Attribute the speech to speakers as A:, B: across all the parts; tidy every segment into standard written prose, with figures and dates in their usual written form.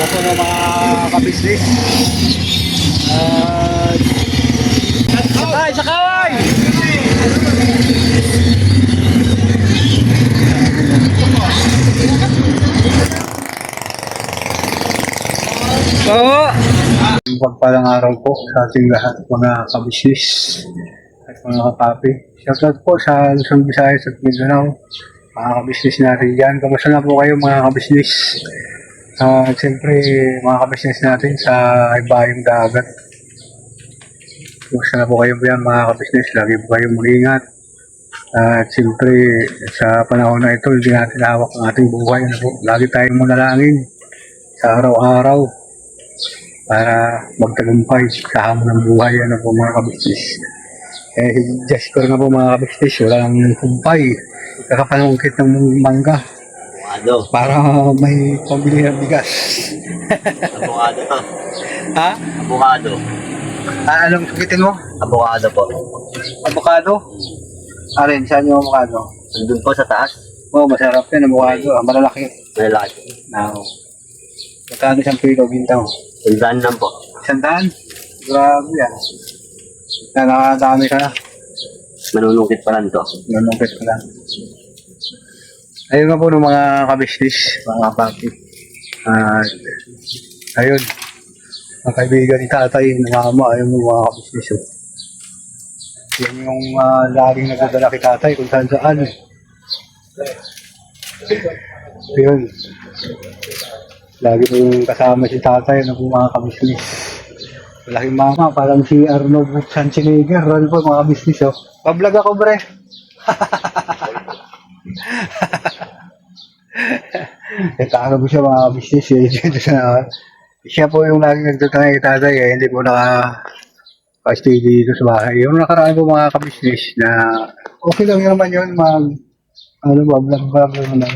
A: po ng mga kabisnes. Sakay! Sakay! Oo! Pagpalang araw po sa ating lahat mga kabisnes at mga kapapi. Shoutout po sa Luzon, Visayas at Mindanao. Mga kabisnes natin dyan. Kamusta na po kayo mga kabisnes? Siyempre mga kabisnes natin sa ibayong dagat. Kamusta na po kayo yan mga kabisnes? Lagi po kayong mag-ingat. At siyempre sa panahon na ito, hindi natin hawak ang ating buhay. Ano po? Lagi tayong manalangin sa araw-araw para magtagumpay sa hamon ng buhay. Ano po mga kabisnes? Jasper nga po mga kabisnes, walang kumpay. Kakapanungkit ng mangga.
B: Abogado.
A: Para may pambili ng bigas.
B: Abogado to.
A: Ha?
B: Abogado.
A: Anong sukitin mo?
B: Abogado po.
A: Avocado? Alin, saan yung avocado?
B: Nandun po sa taas.
A: Oh, masarap yan, avocado. Malalaki.
B: Malalaki.
A: Now, magkano siyang kilo, bintaw?
B: Tandaan lang po.
A: 100? Grabe yan. Nakadami ka na.
B: Manunungkit pa lang to.
A: Nanungkit ko lang. Ayun nga po ng mga kabisnis, mga papi. Ayun. Mga kaibigan ni tatay, ng mama, ayun yung mga kabisnis. Oh. Yan yung laging nagdadala kay tatay kung saan saan. Ayun. Lagi po yung kasama si tatay ng mga kabisnis. Malaking mama, parang si Arnold Schwarzenegger. Ano po mga kabisnis, oh. Pablog ako, bre. Ito po siya mga business siya po yung laging nagtatangay kay tatay hindi po naka-stay dito sa bahay. Yung nakaraan po mga kabisnes na okay lang naman yun vlog naman.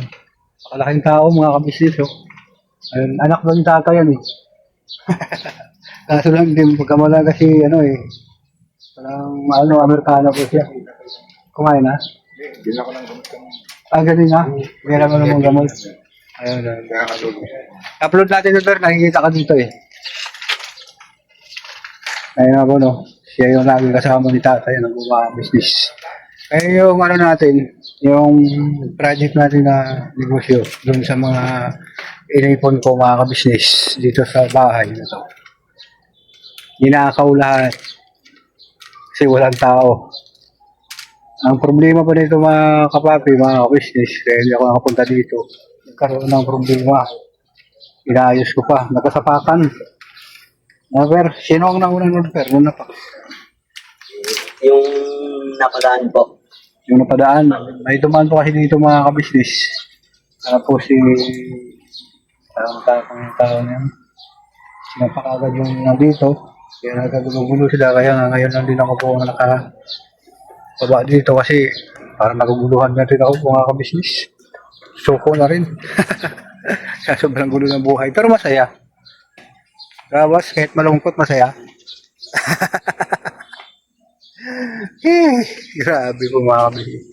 A: Makalaking tao mga kabisnes ayun, anak ba yung tatay yan kaso lang din pagkamala kasi parang Amerikano po siya. Kumain na?
B: Hindi ako ng gamot.
A: Ganun na? Hindi naman namang gamot. Ayun. Upload natin ito, nakikita ka dito eh. Ayun ako no. Siya yung laging kasama ni tatay ng mga business. Ayun yung yung project natin na negosyo dun sa mga inipon ko mga ka-business dito sa bahay na to. Ninakaw lahat. Kasi walang tao. Ang problema pa nito mga kapapi, mga business, kaya hindi ako nakapunta dito. Nagkaroon ng problema. Inaayos ko pa, nagkasapakan. Pero, sino ang naunang number? Muna pa.
B: Yung napadaan po.
A: Yung napadaan, may dumaan po kasi dito mga ka-business. Po si tao niya. Sinapakagad yung nandito. Kaya nagkagulo sila, kaya nga ngayon lang din ako po baba dito kasi parang naguguluhan na rin ako mga ka-business. Suko na rin. Sa sobrang gulo ng buhay. Pero masaya. Tapos kahit malungkot, masaya. Grabe po mga ka-business.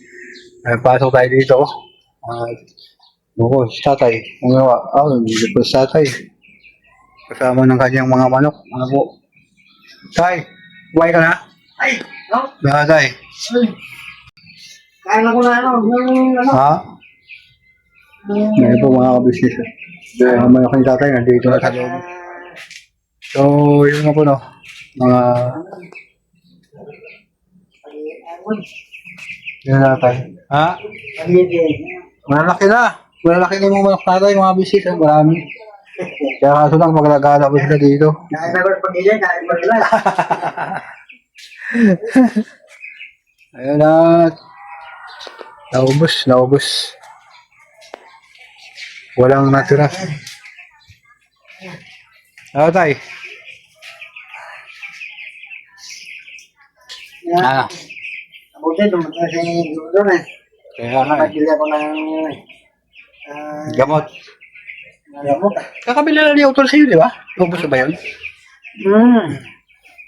A: Pasok tayo dito. Si tatay. Dito po si tatay. Kasama ng kanyang mga manok. Ano po? Tay, buhay ka na?
C: Ay, no?
A: Tay.
C: Kaya ko na
A: Ha? Ngayon po mga kabisnes. May ako ni tatay, nandito na sa loob. So, yun nga po no. Mga... Yun na tatay. Ha? Malalaki na. Malalaki na yung mga tatay, mga bisnes. Marami. Kaya kaso lang maglagala po sila dito.
C: Kaya pag-ilay, kaya pag-ilay.
A: Ayun na. Naubos. Walang natira. Tay.
C: Abutin, dumating siya yung doon eh.
A: Kaya nga
C: Pag-ilay ako ng
A: gamot.
C: gamot.
A: Kakabila na niya utol sa'yo, di ba? Ubus na ba yun?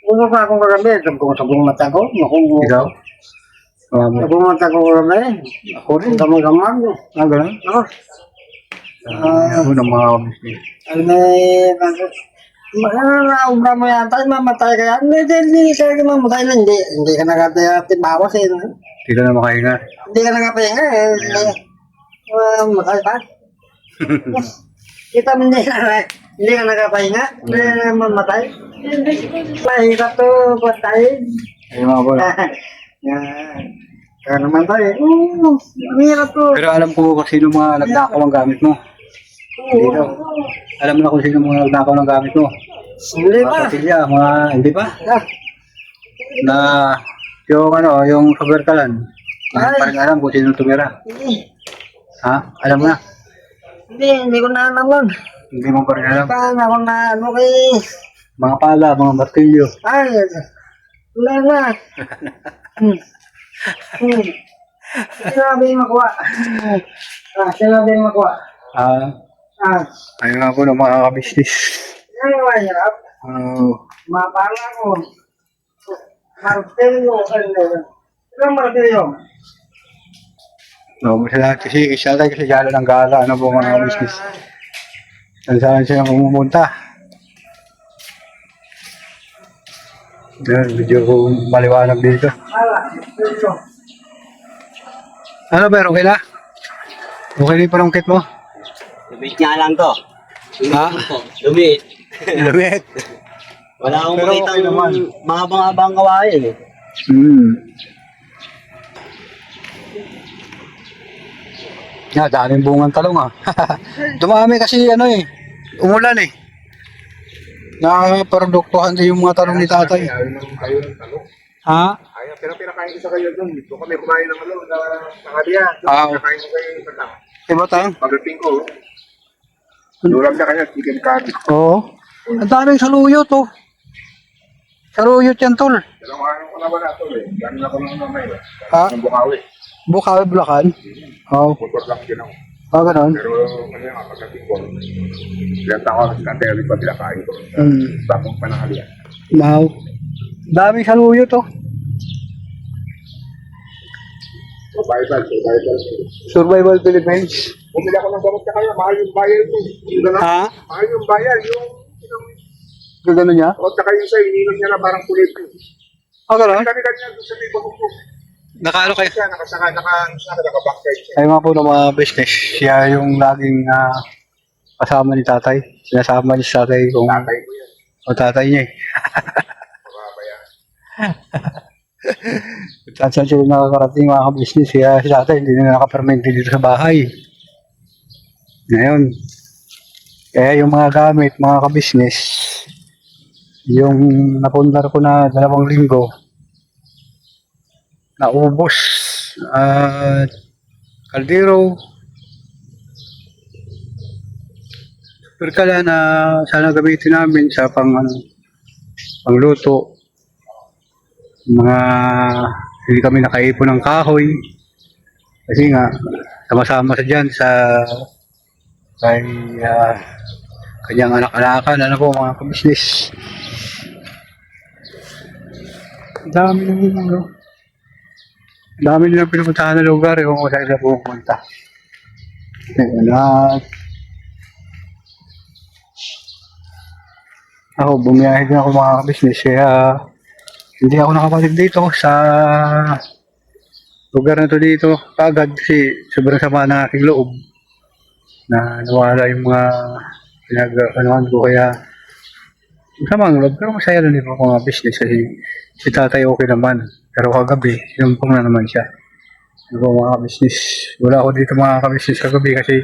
C: Ulo pa akong kagabi, sabong mata ko.
A: Ikaw?
C: Sabong mata ko kagabi.
A: Ako rin.
C: Gamag-gamag.
A: Ganun?
C: Ako.
A: Ano ng mga business.
C: Ano na naubra mo yata, mamatay ka yan. Hindi ka mamatay na, hindi ka nagatibawas eh.
A: Hindi ka na makahinga.
C: Hindi ka nagapahinga eh. Mamatay pa. Kita mo hindi ka nagapahinga, hindi ka mamatay. Mahirap to, patay.
A: Ayun mga boy.
C: Kaya naman tayo. Mahirap to.
A: Pero alam ko kung sino mga nagnakaw ng gamit mo. Dito. Alam mo na kung sino mga nagnakaw ng gamit mo.
C: Hindi
A: Mga
C: pa.
A: patilya, mga hindi pa. Na yung ano, yung kaberkalan. Hindi pa rin alam kung sino tumira. Ha? Alam mo na?
C: Hindi ko na naman.
A: Hindi mo pa rin alam.
C: Paano ako na ano kay...
A: Mga pala, mga martilyo.
C: Ay, wala na. Sinabi yung makuha. Sinabi yung makuha.
A: Ayun nga po ng mga kabisnis.
C: Yan yung mahirap. Mapala ko. Martilyo. Ilang martilyo?
A: No, masalahat kasi isa tayo kasi gala ng gala. Ano po mga kabisnis? Saan siya pumunta? Yan, medyo maliwanag dito.
C: Martilyo.
A: Ano ba, okay na? Okay na yung panungkit mo?
B: Lumit nga lang to.
A: Ha?
B: Lumit.
A: Lamit.
B: Wala akong
A: Pero
B: makita
A: okay naman.
B: mga bang-abang kawain eh.
A: Yeah, daming bungang talong ah. Dumami kasi ano eh, umulan eh. Naproduktuhan din yung mga talong ni tatay.
D: Ayaw ng talong.
A: Ha?
D: Ayaw, pero pinakain ko sa kayo doon. Doon kami kumain ng ano, ng aliya.
A: Ah.
D: Pinakain ko kayo sa tao.
A: Diba tang?
D: Pagdating ko, dulang na kanya, chicken curry.
A: Oo. Ang daming saluyot oh. Saluyot yan tol.
D: Dalawang araw ko na wala ito eh. Gano'n ako nung mamay eh.
A: Ha?
D: Ng Bukawi.
A: Bukawi, Bulacan? Oo.
D: Motor lang din ako.
A: Ganon.
D: Pero ano nga, pagdating ko, lenta ko sa kanteri pa pinakain ko. Tapong panakalian.
A: Now, daming saluyot oh.
D: Survival.
A: Survival Philippines.
D: Bumili ako ng gamot na kaya, mahal yung bayan ko. Yung gano'n,
A: Ha?
D: mahal yung bayan, yung...
A: Gagano niya?
D: O, tsaka yung sa'yo, ininom niya na parang kulit.
A: Ganon?
D: Kanya doon sa may bukong
A: Nakaano kayo?
D: siya, naka-backside siya.
A: Ay mga po ng mga business, siya yung laging kasama ni tatay. Sinasama ni tatay kung
D: Tatay ko yan.
A: o tatay niya eh.
D: Mababaya.
A: Saan siya nakakarating mga business, kaya si tatay hindi na nakapermente dito sa bahay. Ngayon, kaya yung mga gamit, mga kabisnes, yung napundar ko na 2 linggo, naubos. At kaldero, perkala na sana gamitin namin sa pangluto. Mga hindi kami nakaipon ng kahoy. Kasi nga, sama-sama sa dyan sa kay kanyang anak-anakan, ano po mga kabisnes. Dami nilang pinupuntahan na lugar yung kung saan sila pumunta. At ako, bumiyahe din ako mga kabisnes, kaya hindi ako nakapatid dito sa lugar na to dito kagad kasi sobrang sama ng aking loob na nawala yung mga pinag-anuhan ko, kaya sama ang loob, pero masaya na din ako mga business kasi si tatay okay naman, pero kagabi sinumpong na naman siya. Ano po mga business, wala ako dito mga business kagabi kasi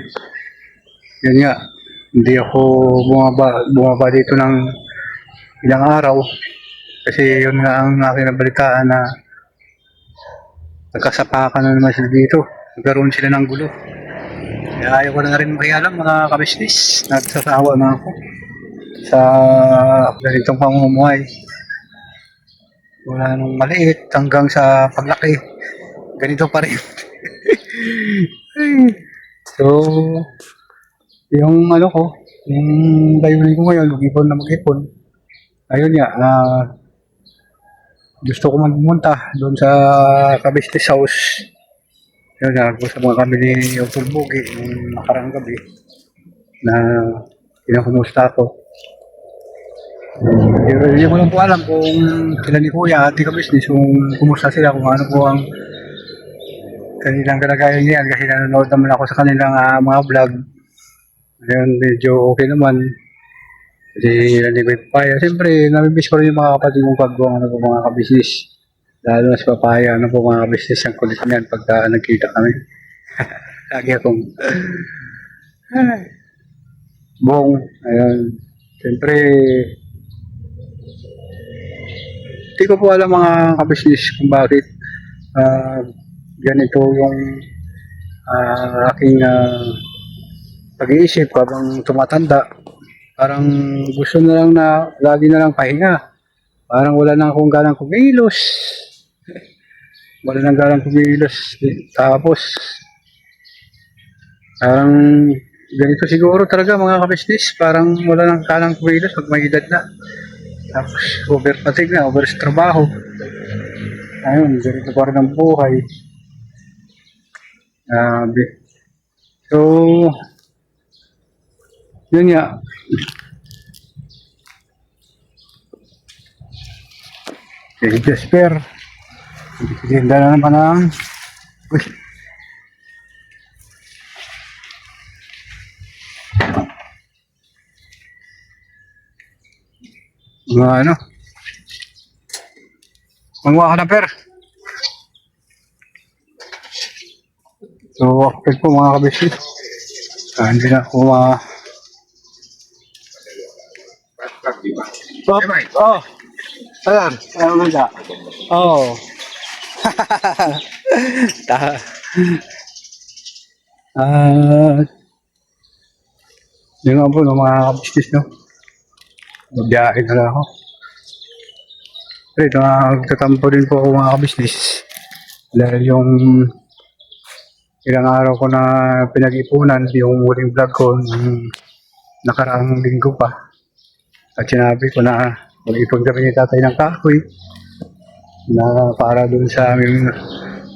A: yun nga, hindi ako bumaba dito ng ilang araw kasi yun nga ang aking nabalitaan na nagkasapakan na naman sila dito, nagkaroon sila ng gulo. Kaya ayaw ko na rin makialam mga kabisnis. Nagsasawa na ako sa ganitong pamumuhay. Wala nung maliit hanggang sa paglaki. Ganito pa rin. So, yung ano ko, yung layunin ko ngayon, mag-ipon na mag-ipon. Ayun nga, gusto ko magpunta doon sa kabisnes house. Yun, nagpunta sa mga kami ni Utol Bugi yung nakarang gabi. na kinakumusta ko. Pero hindi ko lang po alam kung sila ni Kuya at ka business kung kumusta sila, kung ano po ang kanilang kalagayan niyan kasi nanonood naman ako sa kanilang mga vlog. Ngayon medyo okay naman. Kasi nalibay papaya. Siyempre, namimiss ko rin yung mga kapatid kong pagbuang ano po mga kabisnes. Lalo na si Papaya, ano po mga kabisnes ang kulit niyan pagka nagkita kami. Lagi akong buong. Ayun. Siyempre, hindi ko po alam mga kabisnes kung bakit ganito yung aking pag-iisip habang tumatanda. Parang gusto na lang na lagi na lang pahinga. Parang wala na akong ganang kumilos. Wala nang ganang kumilos. Tapos, parang ganito siguro talaga mga kabisnes. Parang wala nang ganang kumilos pag may edad na. Tapos, overpatig na, over sa trabaho. Ayun, ganito pa rin ang buhay. So, yun nga. Si Jasper. Ganda na naman ang... Uy. Mga ano? Manguha ka na, Per. So, after po mga kabisnes. Hindi na ako Oh. Ayan. Ayan mo na. Oh. Yun nga po no, mga kabisnes, no? Magbiyahe na lang ako. Pero nagtatampo din po ako mga kabisnes. Dahil yung ilang araw ko na pinag-ipunan, yung huling vlog ko, yung nakaraang linggo pa. At sinabi ko na mag-ipon kami ni tatay ng kahoy na para dun sa aming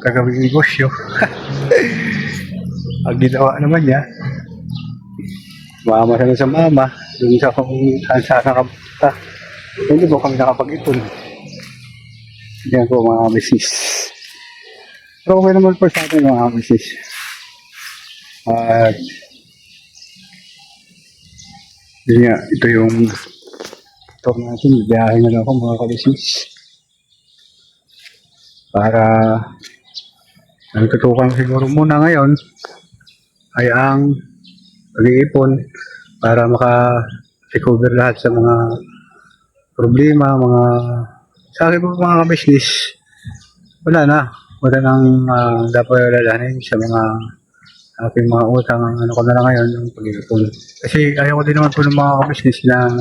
A: gagawing negosyo. Ang ginawa naman niya, mama sa mama, dun sa kung saan nakapunta. Hindi po kami nakapag-ipon. Yan po mga business. Pero okay naman po sa atin mga business. At yun nga, ito yung tour natin. Biyahe na lang ako mga kabisnes. Para ang tutukan siguro muna ngayon ay ang pag-iipon para maka-recover lahat sa mga problema, sa akin po mga kabisnes, wala nang dapat lalahanin sa mga aking mga utang. Ano ko na lang ngayon yung pag-iipon. Kasi ayaw ko din naman po ng mga kabisnes na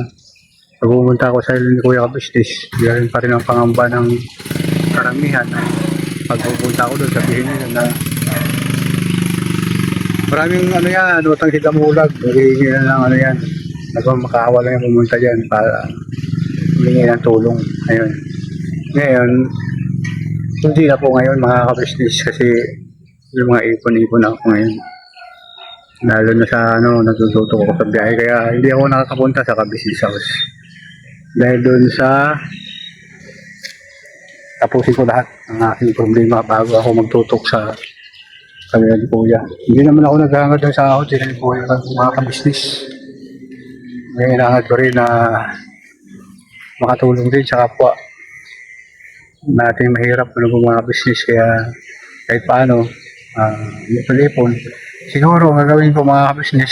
A: pag pumunta ako sa ni Kuya kabisnes, gawin pa rin ang pangamba ng karamihan. Pag pupunta ako doon, sabihin nila na maraming ano yan, utang sila mulag, magiging na lang ano yan, makakawa lang yung pumunta dyan para humingi ng tulong. Ayun. Ngayon, hindi na po ngayon mga kabisnes kasi yung mga ipon-ipon ako ngayon. Lalo na sa natututo ko sa biyahe kaya hindi ako nakakapunta sa kabisnes house. Dahil doon sa tapusin ko lahat ng aking problema bago ako magtutok sa kanila ni Kuya. Hindi naman ako naghahangad ng sahod sila ni Kuya mga kabisnes. Kailangan ko rin na makatulong din sa kapwa natin mahirap mga business kaya kahit paano ipon-ipon. Siguro gagawin ko mga business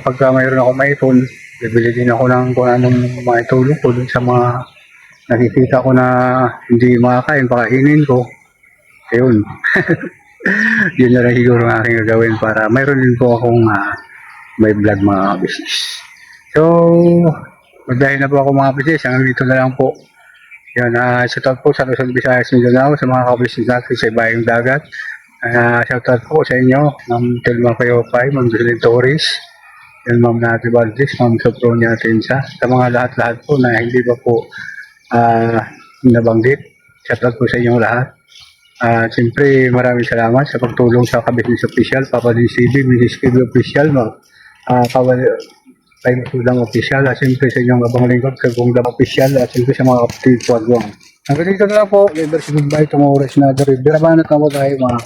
A: pagka mayroon ako maipon, bibili din ako ng kung anong maitulong ko dun sa mga nakikita ko na hindi makakain, pakainin ko. Ayun. Yun na lang siguro ang aking gagawin para mayroon din po akong may vlog mga business. So, magdahin na po ako mga business. Hanggang dito na lang po. Yan, shoutout po sa Luzon, Visayas, Mindanao, sa mga kabusiness natin sa ibayong dagat. Shoutout po sa inyo, Ma'am Telma Payopay, Ma'am Jocelyn Torres, yan Ma'am Nati Valdez, Ma'am Sopronia Atensa, sa mga lahat-lahat po na hindi pa po nabanggit. Shoutout po sa inyo lahat. Siyempre, maraming salamat sa pagtulong sa Ka-Business Official, Papa DCB, Mrs. KB Official, kay Masulang Official, at siyempre sa inyong abang lingkod, kay Bungdam Official, at siyempre sa mga kapatid ko. Hanggang dito na lang po, never say goodbye, tomorrow is another day. Birabanat na po tayo mga